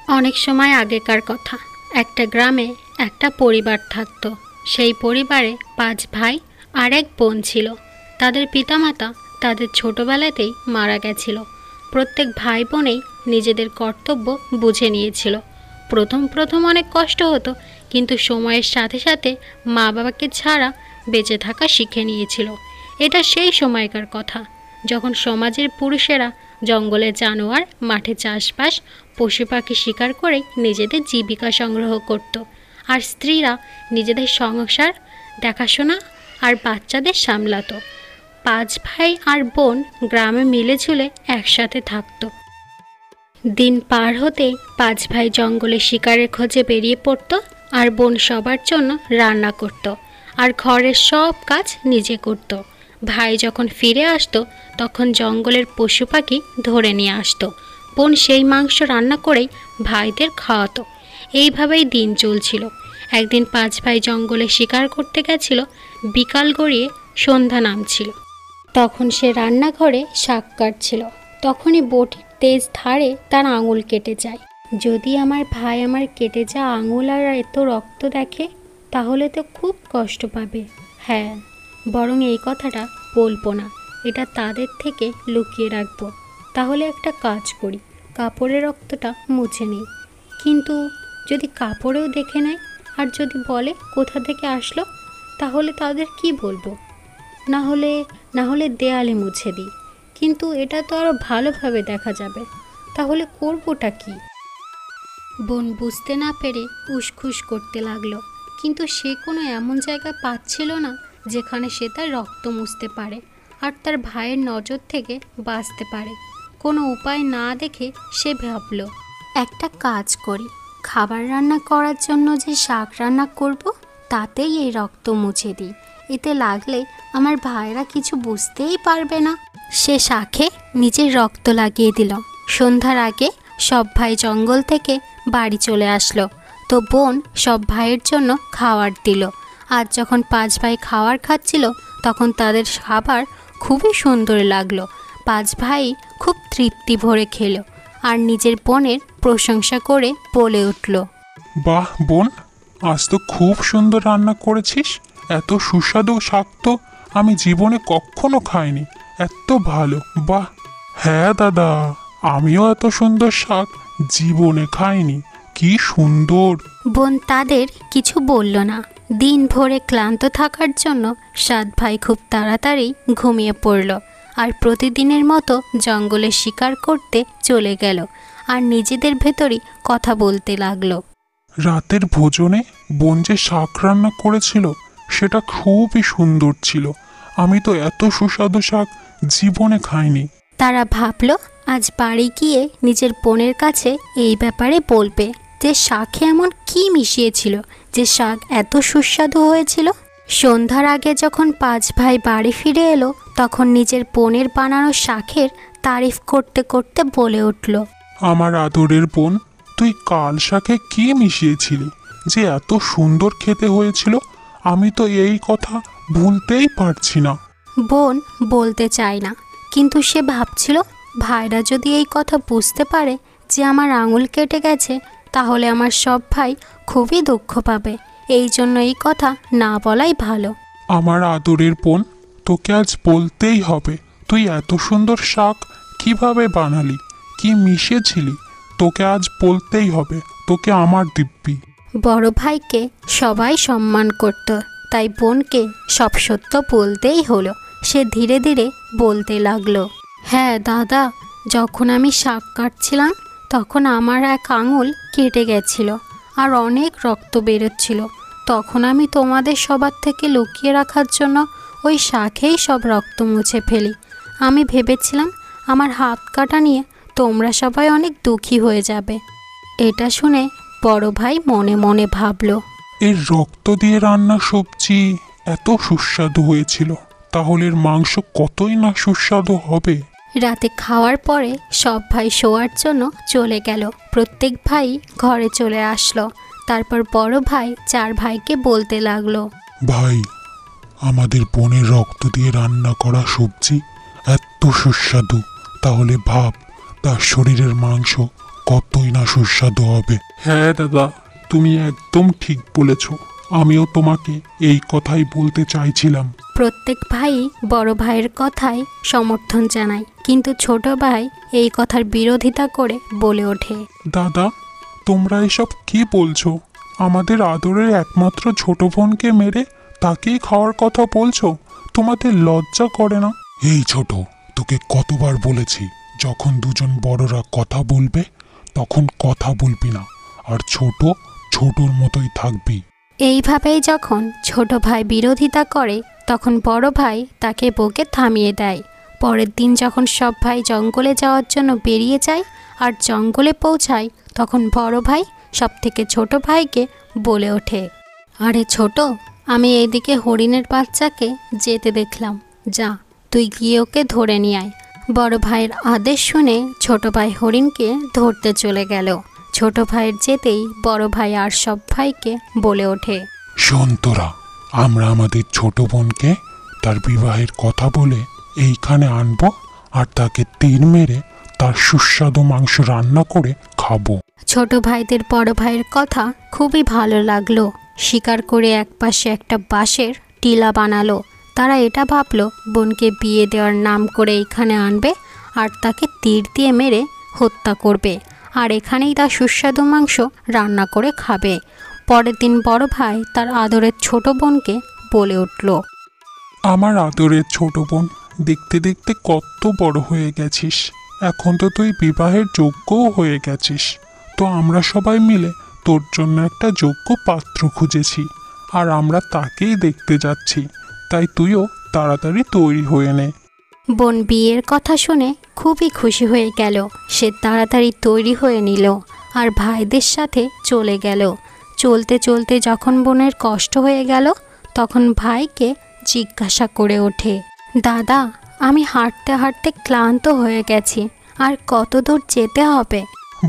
অনেক সময় আগেকার কথা। একটা গ্রামে একটা পরিবার থাকতো। সেই পরিবারে 5 ভাই আর এক বোন ছিল। তাদের পিতামাতা তাদের ছোটবেলাতেই মারা গেছিল। প্রত্যেক ভাই বোনেই নিজেদের কর্তব্য বুঝে নিয়েছিল। প্রথম প্রথম অনেক কষ্ট হতো, কিন্তু সময়ের সাথে সাথে মা বাবাকে ছাড়া বেঁচে থাকা শিখে নিয়েছিল। এটা সেই সময়কার কথা, যখন সমাজের পুরুষেরা জঙ্গলে জানোয়ার, মাঠে চাষবাস, পশু পাখি শিকার করে নিজেদের জীবিকা সংগ্রহ করত, আর স্ত্রীরা নিজেদের সংসার দেখাশোনা আর বাচ্চাদের সামলাতো। 5 ভাই আর বোন গ্রামে মিলেঝুলে একসাথে থাকতো। দিন পার হতে 5 ভাই জঙ্গলে শিকারের খোঁজে বেরিয়ে পড়তো, আর বোন সবার জন্য রান্না করত আর ঘরের সব কাজ নিজে করত। ভাই যখন ফিরে আসতো তখন জঙ্গলের পশু পাখি ধরে নিয়ে আসতো। বোন সেই মাংস রান্না করেই ভাইদের খাওয়াতো। এইভাবেই দিন চলছিল। একদিন 5 ভাই জঙ্গলে শিকার করতে গেছিল। বিকাল গড়িয়ে সন্ধ্যা নামছিল। তখন সে রান্নাঘরে শাক কাটছিল। তখনই বটির তেজ ধারে তার আঙুল কেটে যায়। যদি আমার ভাই আমার কেটে যাওয়া আঙুল আর এত রক্ত দেখে, তাহলে তো খুব কষ্ট পাবে। হ্যাঁ, বরং এই কথাটা বলবো না, এটা তাদের থেকে লুকিয়ে রাখবো। তাহলে একটা কাজ করি, কাপড়ের রক্তটা মুছে নিই। কিন্তু যদি কাপড়েও দেখে নেয় আর যদি বলে কোথা থেকে আসলো, তাহলে তাদের কি বলবো? না হলে দেয়ালে মুছে দিই, কিন্তু এটা তো আরও ভালোভাবে দেখা যাবে। তাহলে করবোটা কি? বোন বুঝতে না পেরে উসখুস করতে লাগলো, কিন্তু সে কোনো এমন জায়গা পাচ্ছিল না যেখানে সে তার রক্ত মুছতে পারে আর তার ভাইয়ের নজর থেকে বাঁচতে পারে। কোনো উপায় না দেখে সে ভাবল, একটা কাজ করি, খাবার রান্না করার জন্য যে শাক রান্না করব তাতেই এই রক্ত মুছে দিই। এতে লাগলে আমার ভাইরা কিছু বুঝতেই পারবে না। সে শাকে নিজের রক্ত লাগিয়ে দিল। সন্ধ্যার আগে সব ভাই জঙ্গল থেকে বাড়ি চলে আসলো। তো বোন সব ভাইয়ের জন্য খাবার দিল। আজ যখন 5 ভাই খাবার খাচ্ছিল তখন তাদের খাবার খুবই সুন্দর লাগলো। 5 ভাই খুব তৃপ্তি ভরে খেলো আর নিজের বোনের প্রশংসা করে বলে উঠল, বাহ বোন, আজ তো খুব সুন্দর রান্না করেছিস। এত সুস্বাদু শাক তো আমি জীবনে কখনো খাইনি। এত ভালো, বাহ। হ্যাঁ দাদা, আমিও এত সুন্দর শাক জীবনে খাইনি। কি সুন্দর। বোন তাদের কিছু বলল না। দিন ভরে ক্লান্ত থাকার জন্য 7 ভাই খুব তাড়াতাড়ি ঘুমিয়ে পড়ল আর প্রতিদিনের মতো জঙ্গলে শিকার করতে চলে গেল আর নিজেদের ভেতরই কথা বলতে লাগলো। রাতের ভোজনে বোন যে শাক রান্না করেছিল সেটা খুবই সুন্দর ছিল। আমি তো এত সুস্বাদু শাক জীবনে খাইনি। তারা ভাবল আজ বাড়ি গিয়ে নিজের বোনের কাছে এই ব্যাপারে বলবে যে শাকে এমন কি মিশিয়েছিল যে শাক এত সুস্বাদু হয়েছিল। সন্ধ্যার আগে যখন 5 ভাই বাড়ি ফিরে এলো তখন নিজের বোনের বানানো শাকের তারিফ করতে করতে বলে উঠল, আমার আদরের বোন, তুই কাল শাকে কি মিশিয়েছিলি যে এত সুন্দর খেতে হয়েছিল? আমি তো এই কথা ভুলতেই পারছি না। বোন বলতে চায় না, কিন্তু সে ভাবছিল ভাইরা যদি এই কথা বুঝতে পারে যে আমার আঙুল কেটে গেছে, তাহলে আমার সব ভাই খুবই দুঃখ পাবে। এই জন্য এই কথা না বলাই ভালো। আমার আদরের বোন, তোকে আজ বলতেই হবে, তুই এত সুন্দর শাক কিভাবে বানালি, কি মিশিয়েছিলি? তোকে আজ বলতেই হবে, তোকে আমার দিব্যি। বড় ভাইকে সবাই সম্মান করত, তাই বোনকে সব সত্য বলতেই হলো। সে ধীরে ধীরে বলতে লাগলো, হ্যাঁ দাদা, যখন আমি শাক কাটছিলাম তখন আমার এক আঙুল কেটে গেছিল আর অনেক রক্ত বেরোচ্ছিল। তখন আমি তোমাদের সবার থেকে লুকিয়ে রাখার জন্য ওই শাকেই সব রক্ত মুছে ফেলি। আমি ভেবেছিলাম আমার হাত কাটা নিয়ে তোমরা সবাই অনেক দুঃখী হয়ে যাবে। এটা শুনে বড় ভাই মনে মনে ভাবল, এর রক্ত দিয়ে রান্না সবজি এত সুস্বাদু হয়েছিল, তাহলে এর মাংস কতই না সুস্বাদু হবে। রাতে খাওয়ার পরে সব ভাই শোয়ার জন্য চলে গেল। প্রত্যেক ভাই ঘরে চলে আসলো। তারপর বড় ভাই 4 ভাইকে বলতে লাগলো, ভাই, আমাদের বোনের রক্ত দিয়ে রান্না করা সবজি এত সুস্বাদু, তাহলে ভাব তার শরীরের মাংস কতই না সুস্বাদু হবে। হ্যাঁ দাদা, তুমি একদম ঠিক বলেছ। আমিও তোমাকে এই কথাই বলতে চাইছিলাম। প্রত্যেক ভাই বড় ভাইয়ের কথায় সমর্থন জানায়, কিন্তু ছোট ভাই এই কথার বিরোধিতা করে বলে ওঠে, দাদা, তোমরা এসব কি বলছো? আমাদের আদরের একমাত্র ছোট বোনকে মেরে তাকেই খাওয়ার কথা বলছো? তোমাদের লজ্জা করে না? এই ছোট, তোকে কতবার বলেছি, যখন দুজন বড়রা কথা বলবে তখন কথা বলবি না, আর ছোট ছোটর মতোই থাকবি। এইভাবেই যখন ছোট ভাই বিরোধিতা করে তখন বড় ভাই তাকে বকে থামিয়ে দেয়। পরের দিন যখন সব ভাই জঙ্গলে যাওয়ার জন্য বেরিয়ে যায় আর জঙ্গলে পৌঁছায়, তখন বড় ভাই সব থেকে ছোট ভাইকে বলে ওঠে, আরে ছোট, আমি এইদিকে হরিণের বাচ্চাকে যেতে দেখলাম, যা তুই গিয়ে ওকে ধরে নিয়ে আয়। বড় ভাইয়ের আদেশ শুনে ছোট ভাই হরিণকে ধরতে চলে গেল। ছোট ভাইয়ের যেতেই বড় ভাই আর সব ভাইকে বলে ওঠে, শোন তোরা, আমরা আমাদের ছোট বোনকে তার বিবাহের কথা বলে এইখানে আনবো, আর তাকে তীর মেরে তার সুস্বাদু মাংস রান্না করে খাবো। ছোট ভাইদের বড় ভাইয়ের কথা খুবই ভালো লাগলো। শিকার করে একপাশে একটা বাঁশের টিলা বানালো। তারা এটা ভাবলো বোনকে বিয়ে দেওয়ার নাম করে এখানে আনবে আর তাকে তীর দিয়ে মেরে হত্যা করবে, আর এখানেই তার সুস্বাদু মাংস রান্না করে খাবে। পরের দিন বড় ভাই তার আদরের ছোট বোনকে বলে উঠল, আমার আদরের ছোট বোন, দেখতে দেখতে কত বড় হয়ে গেছিস। এখন তো তুই বিবাহের যোগ্যও হয়ে গেছিস। তো আমরা সবাই মিলে তোর জন্য একটা যোগ্য পাত্র খুঁজেছি, আর আমরা তাকেই দেখতে যাচ্ছি। তাই তুইও তাড়াতাড়ি তৈরি হয়ে নে। বোন বিয়ের কথা শুনে খুবই খুশি হয়ে গেল। সে তাড়াতাড়ি তৈরি হয়ে নিল আর ভাইদের সাথে চলে গেল। চলতে চলতে যখন বোনের কষ্ট হয়ে গেল, তখন ভাইকে জিজ্ঞাসা করে ওঠে, দাদা, আমি হাঁটতে হাঁটতে ক্লান্ত হয়ে গেছি, আর কত দূর যেতে হবে?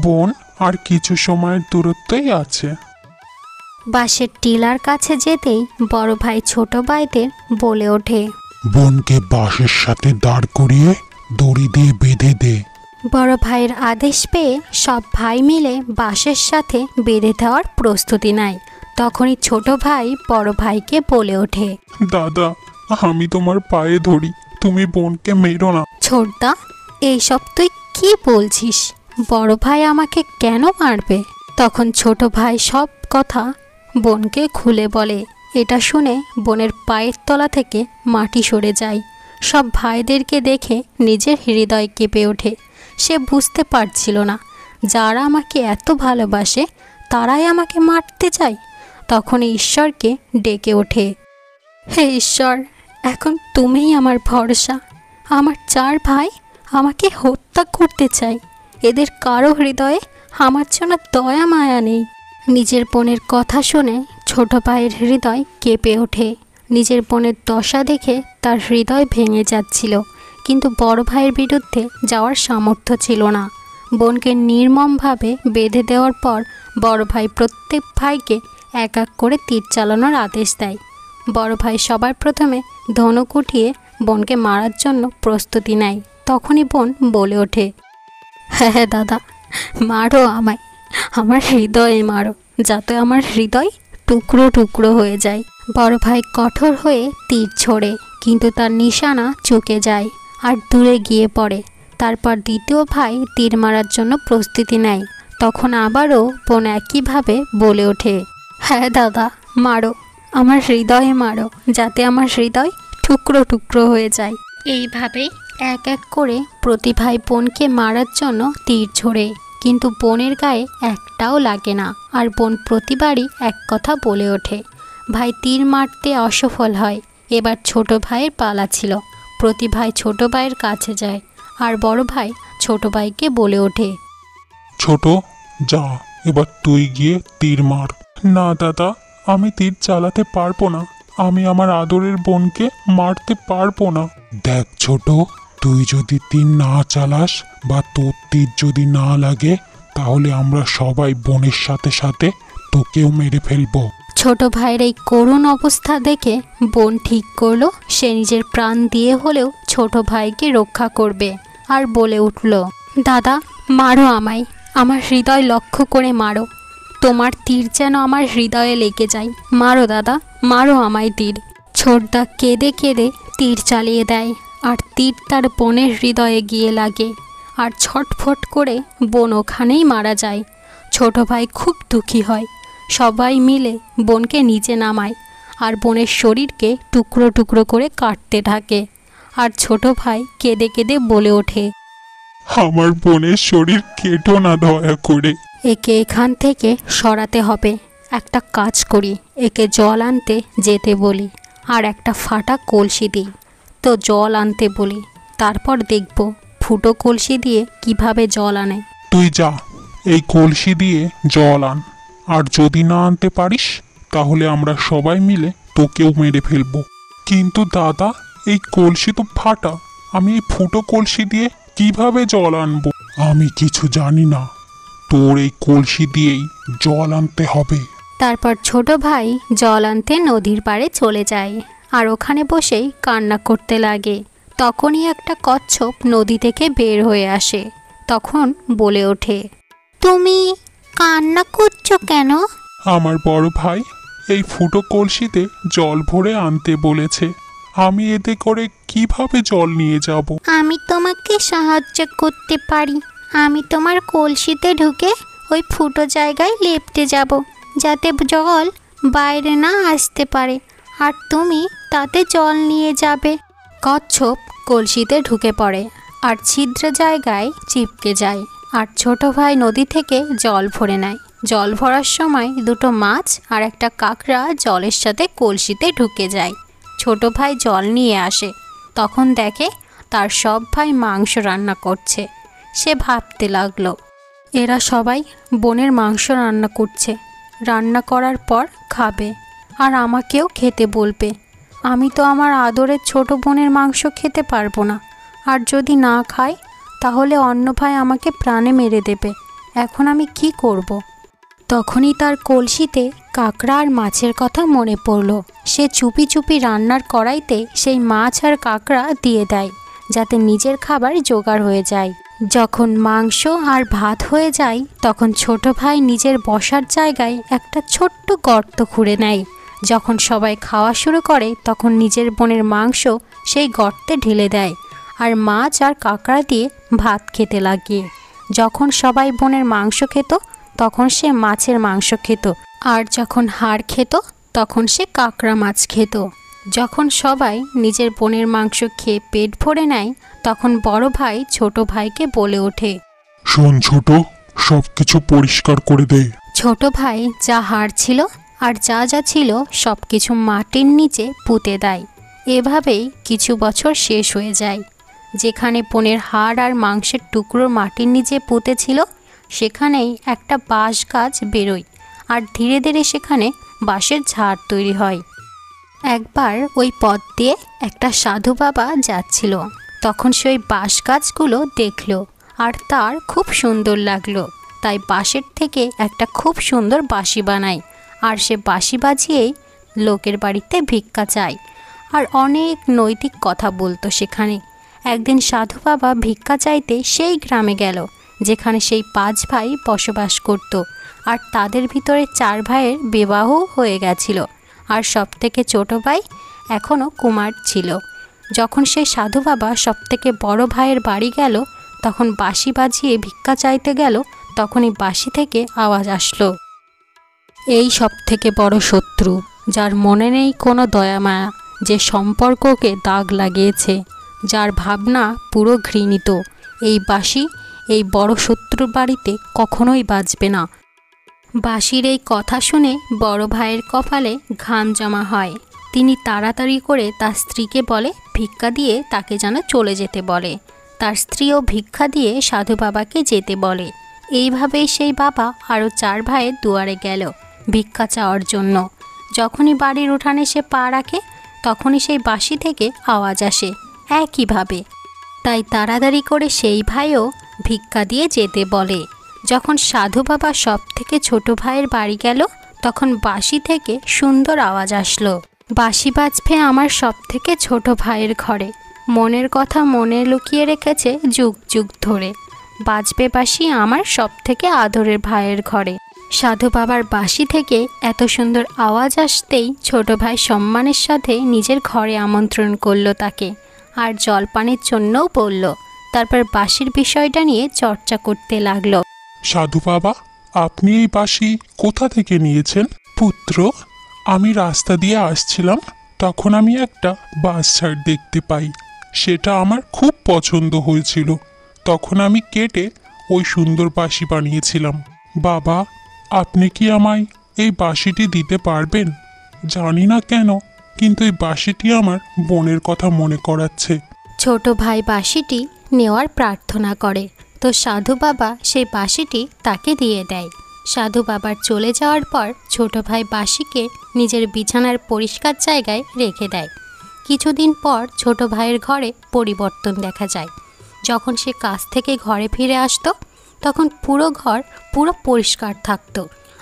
বোন, আর কিছু সময়ের দূরত্বই আছে। বাঁশের টিলার কাছে যেতেই বড় ভাই ছোট ভাইদের বলে ওঠে, বোনকে বাঁশের সাথে দাঁড় করিয়ে দড়ি দিয়ে বেঁধে দে। বড় ভাইয়ের আদেশ পেয়ে সব ভাই মিলে বাঁশের সাথে বেঁধে দেওয়ার প্রস্তুতি নেয়। তখনই ছোট ভাই বড় ভাইকে বলে ওঠে, দাদা, আমি তোমার পায়ে ধরি, তুমি বোনকে মেরো না। ছোটদা, এইসব তুই কি বলছিস? বড় ভাই আমাকে কেন মারবে? তখন ছোট ভাই সব কথা বোনকে খুলে বলে। এটা শুনে বোনের পায়ের তলা থেকে মাটি সরে যায়। সব ভাইদেরকে দেখে নিজের হৃদয় কেঁপে ওঠে। সে বুঝতে পারছিল না, যারা আমাকে এত ভালোবাসে তারাই আমাকে মারতে চায়। তখন ঈশ্বরকে ডেকে ওঠে, হে ঈশ্বর, এখন তুমিই আমার ভরসা। আমার 4 ভাই আমাকে হত্যা করতে চায়। এদের কারো হৃদয়ে আমার জন্য দয়া মায়া নেই। নিজের বোনের কথা শুনে ছোট ভাইয়ের হৃদয় কেঁপে ওঠে। নিজের বোনের দশা দেখে তার হৃদয় ভেঙে যাচ্ছিল, কিন্তু বড় ভাইয়ের বিরুদ্ধে যাওয়ার সামর্থ্য ছিল না। বোনকে নির্মমভাবে বেঁধে দেওয়ার পর বড় ভাই প্রত্যেক ভাইকে এক এক করে তীর চালানোর আদেশ দেয়। বড় ভাই সবার প্রথমে ধনুক উঠিয়ে বোনকে মারার জন্য প্রস্তুতি নেয়। তখনই বোন বলে ওঠে, হ্যাঁ দাদা, মারো আমায়, আমার হৃদয়ে মারো, যাতে আমার হৃদয় টুকরো টুকরো হয়ে যায়। বড় ভাই কঠোর হয়ে তীর ছোড়ে, কিন্তু তার নিশানা চুকে যায় আর দূরে গিয়ে পড়ে। তারপর দ্বিতীয় ভাই তীর মারার জন্য প্রস্তুতি নেয়। তখন আবারও বোন একইভাবে বলে ওঠে, হ্যাঁ দাদা, মারো, আমার হৃদয়ে মারো, যাতে আমার হৃদয় টুকরো টুকরো হয়ে যায়। এইভাবেই এক এক করে প্রতি ভাই বোনকে মারার জন্য তীর ছোড়ে, কিন্তু বোনের গায়ে একটাও লাগে না। আর বোন প্রতিবারই এক কথা বলে ওঠে। ভাই তীর মারতে অসফল হয়। এবার ছোট ভাইয়ের পালা ছিল। প্রতি ভাই ছোট ভাইয়ের কাছে যায়, আর বড় ভাই ছোট ভাইকে বলে ওঠে, ছোট, যা, এবার তুই গিয়ে তীর মার। না দাদা, আমি তীর চালাতে পারবো না। আমি আমার আদরের বোনকে মারতে পারবো না। দেখ ছোট, তুই যদি তীর না চালাস বা তোর তীর যদি না লাগে, তাহলে আমরা সবাই বোনের সাথে সাথে তোকেও মেরে ফেলবো। ছোট ভাইয়ের এই করুণ অবস্থা দেখে বোন ঠিক করলো সে নিজের প্রাণ দিয়ে হলেও ছোট ভাইকে রক্ষা করবে, আর বলে উঠল, দাদা, মারো আমায়, আমার হৃদয় লক্ষ্য করে মারো। তোমার তীর যেন আমার হৃদয়ে লেগে যায়। মারো দাদা, মারো আমায় তীর। ছোটদা কেঁদে কেঁদে তীর চালিয়ে দেয়, আর তীর তার বোনের হৃদয়ে গিয়ে লাগে, আর ছটফট করে বোন ওখানেই মারা যায়। ছোট ভাই খুব দুঃখী হয়। সবাই মিলে বোনকে নিচে নামায়, আর বোনের শরীরকে টুকরো টুকরো করে কাটতে থাকে। আর ছোট ভাই কেঁদে কেঁদে বলে ওঠে, আমার বোনের শরীর কেটো না দয়া করে। একে এখান থেকে সরাতে হবে। একটা কাজ করি, একে জল আনতে যেতে বলি, আর একটা ফাটা কলসি দিই। তো জল আনতে বলি, তারপর দেখব ফুটো কলসি দিয়ে কিভাবে জল আনে। তুই যা, এই কলসি দিয়ে জল আন, আর যদি না আনতে পারিস তাহলে আমরা সবাই মিলে তোকেও মেরে ফেলবো। কিন্তু দাদা, এই কলসি তো ফাটা, আমি এই ফুটো কলসি দিয়ে কিভাবে জল আনবো? আমি কিছু জানি না, তোর এই কলসি দিয়েই জল আনতে হবে। তারপর ছোট ভাই জল আনতে নদীর পাড়ে চলে যায়, আর ওখানে বসেই কান্না করতে লাগে। তখনই একটা কচ্ছপ নদী থেকে বের হয়ে আসে। তখন বলে ওঠে, তুমি কান্না করছো কেন? আমার বড় ভাই এই ফুটো কলসিতে জল ভরে আনতে বলেছে, আমি এতে করে কিভাবে জল নিয়ে যাব? আমি তোমাকে সাহায্য করতে পারি। আমি তোমার কলসিতে ঢুকে ওই ফুটো জায়গায় লেপ্টে যাব, যাতে জল বাইরে না আসতে পারে, আর তুমি তাতে জল নিয়ে যাবে। কচ্ছপ কলসিতে ঢুকে পড়ে, আর ছিদ্র জায়গায় চিপকে যায়, আর ছোট ভাই নদী থেকে জল ভরে নেয়। জল ভরার সময় দুটো মাছ আর একটা কাঁকড়া জলের সাথে কলসিতে ঢুকে যায়। ছোট ভাই জল নিয়ে আসে, তখন দেখে তার সব ভাই মাংস রান্না করছে। সে ভাবতে লাগলো, এরা সবাই বোনের মাংস রান্না করছে, রান্না করার পর খাবে, আর আমাকেও খেতে বলবে। আমি তো আমার আদরের ছোট বোনের মাংস খেতে পারবো না, আর যদি না খাই তাহলে অন্য ভাই আমাকে প্রাণে মেরে দেবে। এখন আমি কি করব? তখনই তার কলসিতে কাঁকড়া আর মাছের কথা মনে পড়ল। সে চুপি চুপি রান্নার কড়াইতে সেই মাছ আর কাঁকড়া দিয়ে দেয়, যাতে নিজের খাবার জোগাড় হয়ে যায়। যখন মাংস আর ভাত হয়ে যায়, তখন ছোট ভাই নিজের বসার জায়গায় একটা ছোট্ট গর্ত খুঁড়ে নেয়। যখন সবাই খাওয়া শুরু করে, তখন নিজের বোনের মাংস সেই গর্তে ঢেলে দেয়, আর মাছ আর কাঁকড়া দিয়ে ভাত খেতে লাগে। যখন সবাই বোনের মাংস খেত, তখন সে মাছের মাংস খেত, আর যখন হাড় খেত তখন সে কাঁকড়া মাছ খেত। যখন সবাই নিজের বোনের মাংস খেয়ে পেট ভরে নেয়, তখন বড় ভাই ছোট ভাইকে বলে ওঠে, শোন ছোট, সব কিছু পরিষ্কার করে দে। ছোট ভাই যা হাড় ছিল আর যা যা ছিল সব কিছু মাটির নিচে পুঁতে দেয়। এভাবেই কিছু বছর শেষ হয়ে যায়। যেখানে বোনের হাড় আর মাংসের টুকরো মাটির নিচে পুঁতে ছিল, সেখানেই একটা বাঁশ গাছ বেরোয়, আর ধীরে ধীরে সেখানে বাঁশের ঝাড় তৈরি হয়। একবার ওই পথ দিয়ে একটা সাধু বাবা যাচ্ছিল। তখন সে ওই বাঁশ গাছগুলো দেখলো, আর তার খুব সুন্দর লাগলো। তাই বাঁশের থেকে একটা খুব সুন্দর বাঁশি বানায়, আর সে বাঁশি বাজিয়েই লোকের বাড়িতে ভিক্ষা চায়, আর অনেক নৈতিক কথা বলতো সেখানে। একদিন সাধু বাবা ভিক্ষা চাইতে সেই গ্রামে গেল, যেখানে সেই 5 ভাই বসবাস করত, আর তাদের ভিতরে 4 ভাইয়ের বিবাহ হয়ে গেছিল, আর সবথেকে ছোট ভাই এখনও কুমার ছিল। যখন সেই সাধু বাবা সবথেকে বড় ভাইয়ের বাড়ি গেল, তখন বাঁশি বাজিয়ে ভিক্ষা চাইতে গেল, তখনই বাঁশি থেকে আওয়াজ আসলো, এই সবথেকে বড় শত্রু, যার মনে নেই কোনো দয়া মায়া, যে সম্পর্ককে দাগ লাগিয়েছে, যার ভাবনা পুরো ঘৃণিত, এই বাঁশি এই বড় শত্রুর বাড়িতে কখনোই বাজবে না। বাঁশির এই কথা শুনে বড় ভাইয়ের কপালে ঘাম জমা হয়। তিনি তাড়াতাড়ি করে তার স্ত্রীকে বলে ভিক্ষা দিয়ে তাকে যেন চলে যেতে বলে। তার স্ত্রীও ভিক্ষা দিয়ে সাধু বাবাকে যেতে বলে। এইভাবেই সেই বাবা আরও 4 ভাইয়ের দুয়ারে গেল ভিক্ষা চাওয়ার জন্য। যখনই বাড়ির উঠানে সে পা রাখে, তখনই সেই বাঁশি থেকে আওয়াজ আসে একইভাবে। তাই তাড়াতাড়ি করে সেই ভাইও ভিক্ষা দিয়ে যেতে বলে। যখন সাধু বাবা সবথেকে ছোট ভাইয়ের বাড়ি গেল, তখন বাঁশি থেকে সুন্দর আওয়াজ আসলো, বাঁশি বাজবে আমার সবথেকে ছোট ভাইয়ের ঘরে, মনের কথা মনে লুকিয়ে রেখেছে যুগ যুগ ধরে। বাজবে বাঁশি আমার সব থেকে আদরের ভাইয়ের ঘরে। সাধু বাবার বাঁশি থেকে এত সুন্দর আওয়াজ আসতেই ছোট ভাই সম্মানের সাথে নিজের ঘরে আমন্ত্রণ করলো তাকে, আর জলপানের জন্যও বলল। তারপর বাঁশির বিষয়টা নিয়ে চর্চা করতে লাগলো। সাধু বাবা, আপনি এই বাঁশি কোথা থেকে নিয়েছেন? পুত্র, আমি রাস্তা দিয়ে আসছিলাম, তখন আমি একটা বাঁশঝাড় দেখতে পাই। সেটা আমার খুব পছন্দ হয়েছিল, তখন আমি কেটে ওই সুন্দর বাঁশি বানিয়েছিলাম। বাবা, আপনি কি আমায় এই বাঁশিটি দিতে পারবেন? জানি না কেন, কিন্তু এই বাঁশিটি আমার বোনের কথা মনে করাচ্ছে। ছোট ভাই বাঁশিটি নেওয়ার প্রার্থনা করে, তো সাধু বাবা সেই বাঁশিটি তাকে দিয়ে দেয়। সাধু বাবার চলে যাওয়ার পর ছোট ভাই বাঁশিকে নিজের বিছানার পরিষ্কার জায়গায় রেখে দেয়। কিছুদিন পর ছোট ভাইয়ের ঘরে পরিবর্তন দেখা যায়। যখন সে কাজ থেকে ঘরে ফিরে আসতো, তখন পুরো ঘর পুরো পরিষ্কার থাকতো,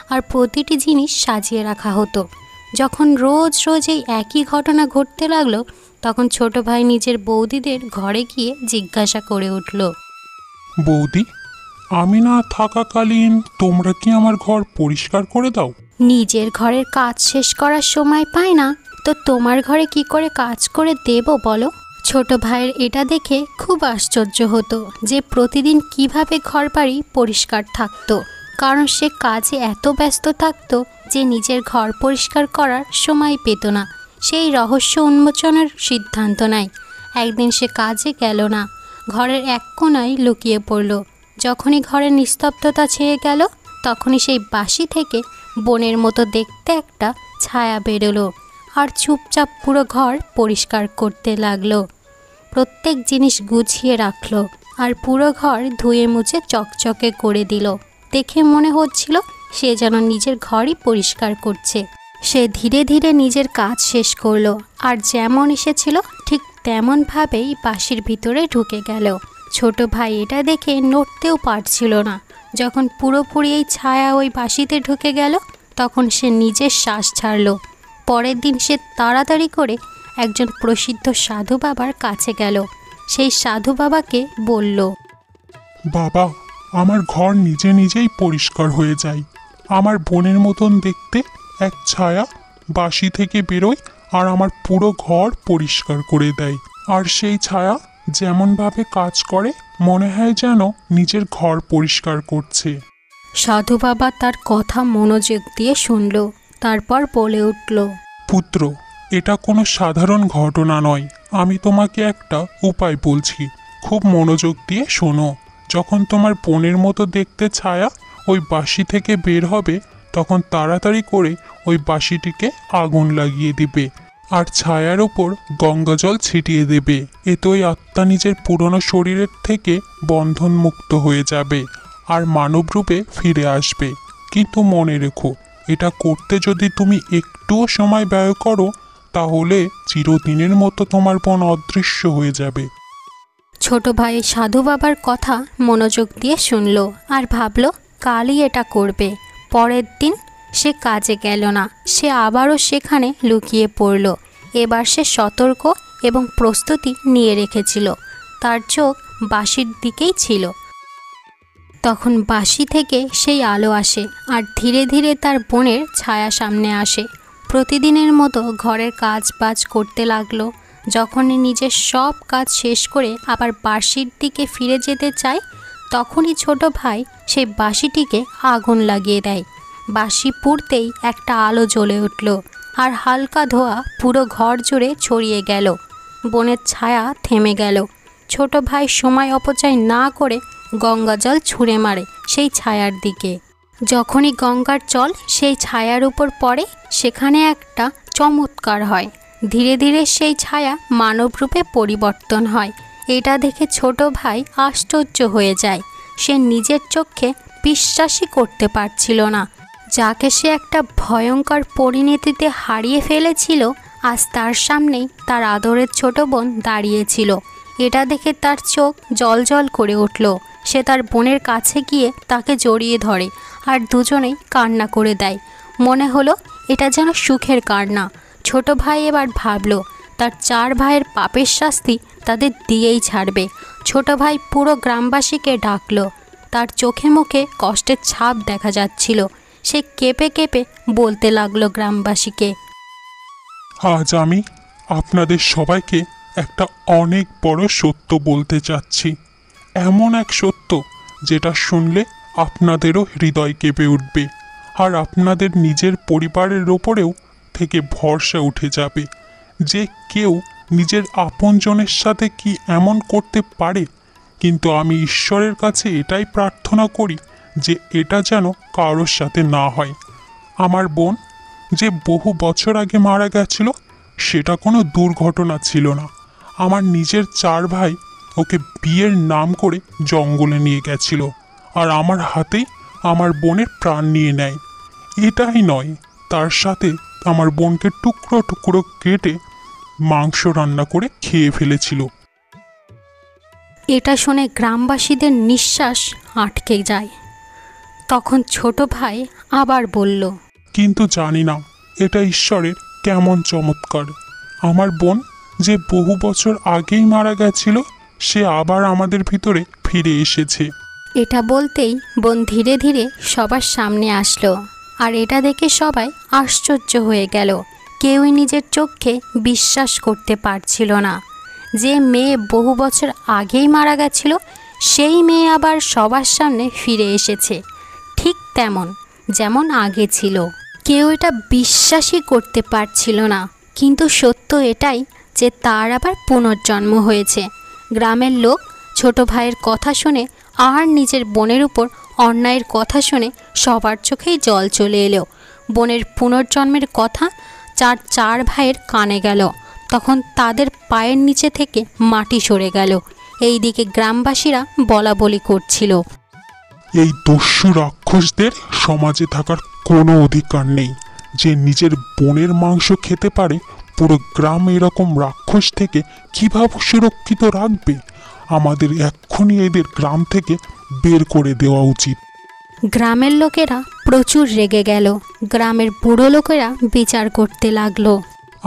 আর প্রতিটি জিনিস সাজিয়ে রাখা হতো। যখন রোজ রোজ এই একই ঘটনা ঘটতে লাগলো, তখন ছোট ভাই নিজের বৌদিদের ঘরে গিয়ে জিজ্ঞাসা করে উঠল। বৌদি, আমি না থাকাকালীন তোমরা কি আমার ঘর পরিষ্কার করে দাও? নিজের ঘরের কাজ শেষ করার সময় পায় না, তো তোমার ঘরে কি করে কাজ করে দেব বলো? ছোট ভাইয়ের এটা দেখে খুব আশ্চর্য হতো যে প্রতিদিন কিভাবে ঘর বাড়ি পরিষ্কার থাকতো, কারণ সে কাজে এত ব্যস্ত থাকতো যে নিজের ঘর পরিষ্কার করার সময় পেত না। সেই রহস্য উন্মোচনের সিদ্ধান্ত নেয়। একদিন সে কাজে গেল না, ঘরের এক কোণায় লুকিয়ে পড়ল। যখনই ঘরের নিস্তব্ধতা ছেয়ে গেল, তখনই সেই বাঁশি থেকে বনের মতো দেখতে একটা ছায়া বেরোলো, আর চুপচাপ পুরো ঘর পরিষ্কার করতে লাগলো। প্রত্যেক জিনিস গুছিয়ে রাখলো, আর পুরো ঘর ধুয়ে মুছে চকচকে করে দিল। দেখে মনে হচ্ছিল সে যেন নিজের ঘরই পরিষ্কার করছে। সে ধীরে ধীরে নিজের কাজ শেষ করলো, আর যেমন এসেছিল ঠিক তেমনভাবেই বাঁশির ভিতরে ঢুকে গেল। ছোট ভাই এটা দেখে নড়তেও পারছিল না। যখন পুরোপুরি এই ছায়া ওই বাঁশিতে ঢুকে গেল, তখন সে নিজের শ্বাস ছাড়ল। পরের দিন সে তাড়াতাড়ি করে একজন প্রসিদ্ধ সাধু বাবার কাছে গেল। সেই সাধু বাবাকে বলল, বাবা, আমার ঘর নিজে নিজেই পরিষ্কার হয়ে যায়। আমার বোনের মতন দেখতে এক ছায়া বাঁশি থেকে বেরোয় আর আমার পুরো ঘর পরিষ্কার করে দেয়। আর সেই ছায়া যেমনভাবে কাজ করে মনে হয় যেন নিজের ঘর পরিষ্কার করছে। সাধু বাবা তার কথা মনোযোগ দিয়ে শুনল, তারপর বলে উঠল, পুত্র, এটা কোনো সাধারণ ঘটনা নয়। আমি তোমাকে একটা উপায় বলছি, খুব মনোযোগ দিয়ে শোনো। যখন তোমার বোনের মতো দেখতে ছায়া ওই বাঁশি থেকে বের হবে, তখন তাড়াতাড়ি করে ওই বাঁশিটিকে আগুন লাগিয়ে দিবে, আর ছায়ার ওপর গঙ্গা জল ছিটিয়ে দেবে। এতে ওই আত্মা নিজের পুরনো শরীরের থেকে বন্ধন মুক্ত হয়ে যাবে আর মানবরূপে ফিরে আসবে। কিন্তু মনে রেখো, এটা করতে যদি তুমি একটুও সময় ব্যয় করো, তাহলে চিরদিনের মতো তোমার বোন অদৃশ্য হয়ে যাবে। ছোট ভাই সাধু বাবার কথা মনোযোগ দিয়ে শুনল আর ভাবল কালই এটা করবে। পরের দিন সে কাজে গেল না, সে আবারও সেখানে লুকিয়ে পড়ল। এবার সে সতর্ক এবং প্রস্তুতি নিয়ে রেখেছিল। তার চোখ বাঁশির দিকেই ছিল। তখন বাঁশি থেকে সেই আলো আসে, আর ধীরে ধীরে তার বোনের ছায়া সামনে আসে। প্রতিদিনের মতো ঘরের কাজ বাজ করতে লাগলো। যখনই নিজের সব কাজ শেষ করে আবার বাঁশির দিকে ফিরে যেতে চায়, তখনই ছোট ভাই সেই বাঁশিটিকে আগুন লাগিয়ে দেয়। বাঁশি পুড়তেই একটা আলো জ্বলে উঠল, আর হালকা ধোঁয়া পুরো ঘর জুড়ে ছড়িয়ে গেল। বোনের ছায়া থেমে গেল। ছোট ভাই সময় অপচয় না করে গঙ্গা জল ছুঁড়ে মারে সেই ছায়ার দিকে। যখনই গঙ্গার জল সেই ছায়ার উপর পড়ে, সেখানে একটা চমৎকার হয়। ধীরে ধীরে সেই ছায়া মানবরূপে পরিবর্তন হয়। এটা দেখে ছোট ভাই আশ্চর্য হয়ে যায়। সে নিজের চোখে বিশ্বাসই করতে পারছিল না। যাকে সে একটা ভয়ঙ্কর পরিণতিতে হারিয়ে ফেলেছিল, আজ তার সামনেই তার আদরের ছোট বোন দাঁড়িয়েছিল। এটা দেখে তার চোখ জ্বলজ্বল করে উঠল। সে তার বোনের কাছে গিয়ে তাকে জড়িয়ে ধরে, আর দুজনেই কান্না করে দেয়। মনে হলো এটা যেন সুখের কান্না। ছোট ভাই এবার ভাবল তার 4 ভাইয়ের পাপের শাস্তি তাদের দিয়েই ছাড়বে। ছোট ভাই পুরো গ্রামবাসীকে ডাকলো। তার চোখে মুখে কষ্টের ছাপ দেখা যাচ্ছিল। সে কেঁপে কেঁপে বলতে লাগলো গ্রামবাসীকে, আজ আমি আপনাদের সবাইকে একটা অনেক বড় সত্য বলতে চাচ্ছি। এমন এক সত্য যেটা শুনলে আপনাদেরও হৃদয় কেঁপে উঠবে, আর আপনাদের নিজের পরিবারের ওপরেও থেকে ভরসা উঠে যাবে যে কেউ নিজের আপনজনের সাথে কি এমন করতে পারে। কিন্তু আমি ঈশ্বরের কাছে এটাই প্রার্থনা করি যে এটা যেন কারোর সাথে না হয়। আমার বোন যে বহু বছর আগে মারা গেছিল, সেটা কোনো দুর্ঘটনা ছিল না। আমার নিজের 4 ভাই ওকে বিয়ের নাম করে জঙ্গলে নিয়ে গেছিল, আর আমার হাতেই আমার বোনের প্রাণ নিয়ে নেয়। এটাই নয়, তার সাথে আমার বোনকে টুকরো টুকরো কেটে মাংস রান্না করে খেয়ে ফেলেছিল। এটা শুনে গ্রামবাসীদের নিঃশ্বাস আটকে যায়। তখন ছোট ভাই আবার বলল, কিন্তু জানি না এটা ঈশ্বরের কেমন চমৎকার। আমার বোন যে বহু বছর আগেই মারা গেছিল, সে আবার আমাদের ভিতরে ফিরে এসেছে। এটা বলতেই বোন ধীরে ধীরে সবার সামনে আসলো। আর এটা দেখে সবাই আশ্চর্য হয়ে গেল। কেউই নিজের চোখকে বিশ্বাস করতে পারছিল না যে মেয়ে বহু বছর আগেই মারা গেছিল, সেই মেয়ে আবার সবার সামনে ফিরে এসেছে, ঠিক তেমন যেমন আগে ছিল। কেউ এটা বিশ্বাসই করতে পারছিল না। কিন্তু সত্য এটাই যে তার আবার পুনর্জন্ম হয়েছে। গ্রামের লোক ছোট ভাইয়ের কথা শুনে আর নিজের বোনের উপর অন্যায়ের কথা শুনে সবার চোখেই জল চলে এলো। বোনের পুনর্জন্মের কথা 4 ভাইয়ের কানে গেল। তখন তাদের পায়ের নিচে থেকে মাটি সরে গেল। এইদিকে গ্রামবাসীরা বলা বলি করছিল, এই দস্যু রাক্ষসদের সমাজে থাকার কোনো অধিকার নেই। যে নিজের বোনের মাংস খেতে পারে, পুরো গ্রাম এরকম রাক্ষস থেকে কিভাবে সুরক্ষিত রাখবে? আমাদের এক্ষুনি এদের গ্রাম থেকে বের করে দেওয়া উচিত। গ্রামের লোকেরা প্রচুর রেগে গেল। গ্রামের বুড়ো লোকেরা বিচার করতে লাগলো,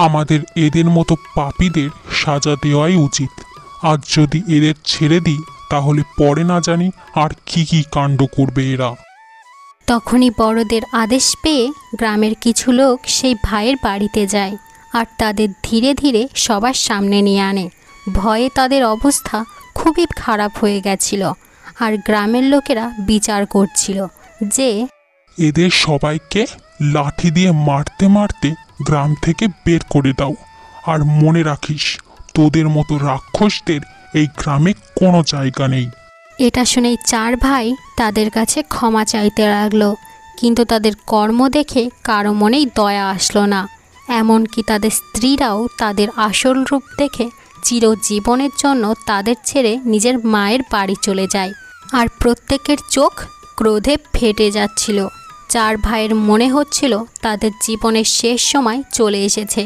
আমাদের এদের মতো পাপীদের সাজা দেওয়াই উচিত। আজ যদি এদের ছেড়ে দিই, তাহলে পরে না জানি আর কি কি কাণ্ড করবে এরা। তখনই বড়দের আদেশ পেয়ে গ্রামের কিছু লোক সেই ভাইয়ের বাড়িতে যায় আর তাদের ধীরে ধীরে সবার সামনে নিয়ে আনে। ভয়ে তাদের অবস্থা খুবই খারাপ হয়ে গেছিল। আর গ্রামের লোকেরা বিচার করছিল যে এদের সবাইকে লাঠি দিয়ে মারতে মারতে গ্রাম থেকে বের করে দাও। আর মনে রাখিস, তোদের মতো রাক্ষসদের এই গ্রামে কোনো জায়গা নেই। এটা শুনেই 4 ভাই তাদের কাছে ক্ষমা চাইতে লাগলো। কিন্তু তাদের কর্ম দেখে কারো মনেই দয়া আসলো না। এমনকি তাদের স্ত্রীরাও তাদের আসল রূপ দেখে চিরজীবনের জন্য তাদের ছেড়ে নিজের মায়ের বাড়ি চলে যায়। আর প্রত্যেকের চোখ ক্রোধে ফেটে যাচ্ছিল। 4 ভাইয়ের মনে হচ্ছিল তাদের জীবনের শেষ সময় চলে এসেছে,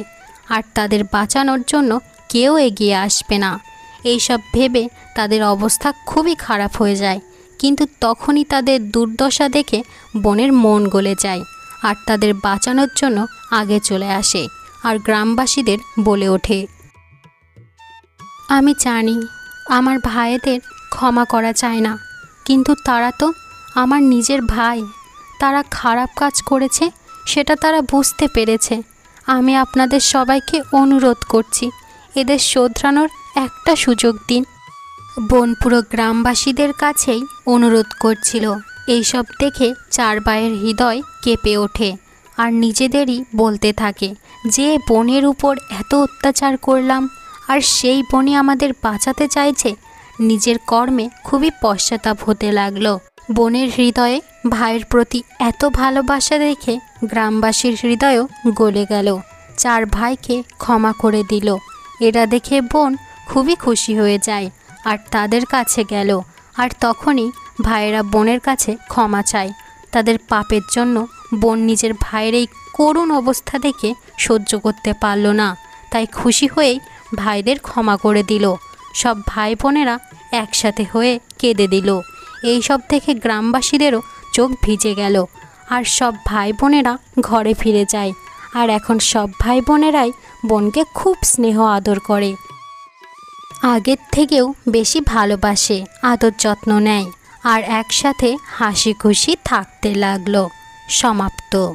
আর তাদের বাঁচানোর জন্য কেউ এগিয়ে আসবে না। এইসব ভেবে তাদের অবস্থা খুবই খারাপ হয়ে যায়। কিন্তু তখনই তাদের দুর্দশা দেখে বোনের মন গলে যায়, আর তাদের বাঁচানোর জন্য আগে চলে আসে আর গ্রামবাসীদের বলে ওঠে, আমি জানি আমার ভাইদের ক্ষমা করা চায় না, কিন্তু তারা তো আমার নিজের ভাই। তারা খারাপ কাজ করেছে, সেটা তারা বুঝতে পেরেছে। আমি আপনাদের সবাইকে অনুরোধ করছি, এদের শোধরানোর একটা সুযোগ দিন। বোন পুরো গ্রামবাসীদের কাছেই অনুরোধ করছিল। এইসব দেখে 4 ভাইয়ের হৃদয় কেঁপে ওঠে আর নিজেদেরই বলতে থাকে যে বোনের উপর এত অত্যাচার করলাম, আর সেই বোনই আমাদের বাঁচাতে চাইছে। নিজের কর্মে খুবই পশ্চাতাপ হতে লাগলো। বোনের হৃদয়ে ভাইয়ের প্রতি এত ভালোবাসা দেখে গ্রামবাসীর হৃদয়ও গলে গেল। 4 ভাইকে ক্ষমা করে দিল। এটা দেখে বোন খুবই খুশি হয়ে যায় আর তাদের কাছে গেল। আর তখনই ভাইয়েরা বোনের কাছে ক্ষমা চায়। তাদের পাপের জন্য বোন নিজের ভাইয়ের এই করুণ অবস্থা দেখে সহ্য করতে পারল না, তাই খুশি হয়েই ভাইদের ক্ষমা করে দিল। সব ভাই বোনেরা একসাথে হয়ে কেঁদে দিল। এই সব থেকে গ্রামবাসীদেরও চোখ ভিজে গেল, আর সব ভাই বোনেরা ঘরে ফিরে যায়। আর এখন সব ভাই বোনেরাই বোনকে খুব স্নেহ আদর করে। আগের থেকেও বেশি ভালোবাসে, আদর যত্ন নেয় আর একসাথে হাসি খুশি থাকতে লাগলো। সমাপ্ত।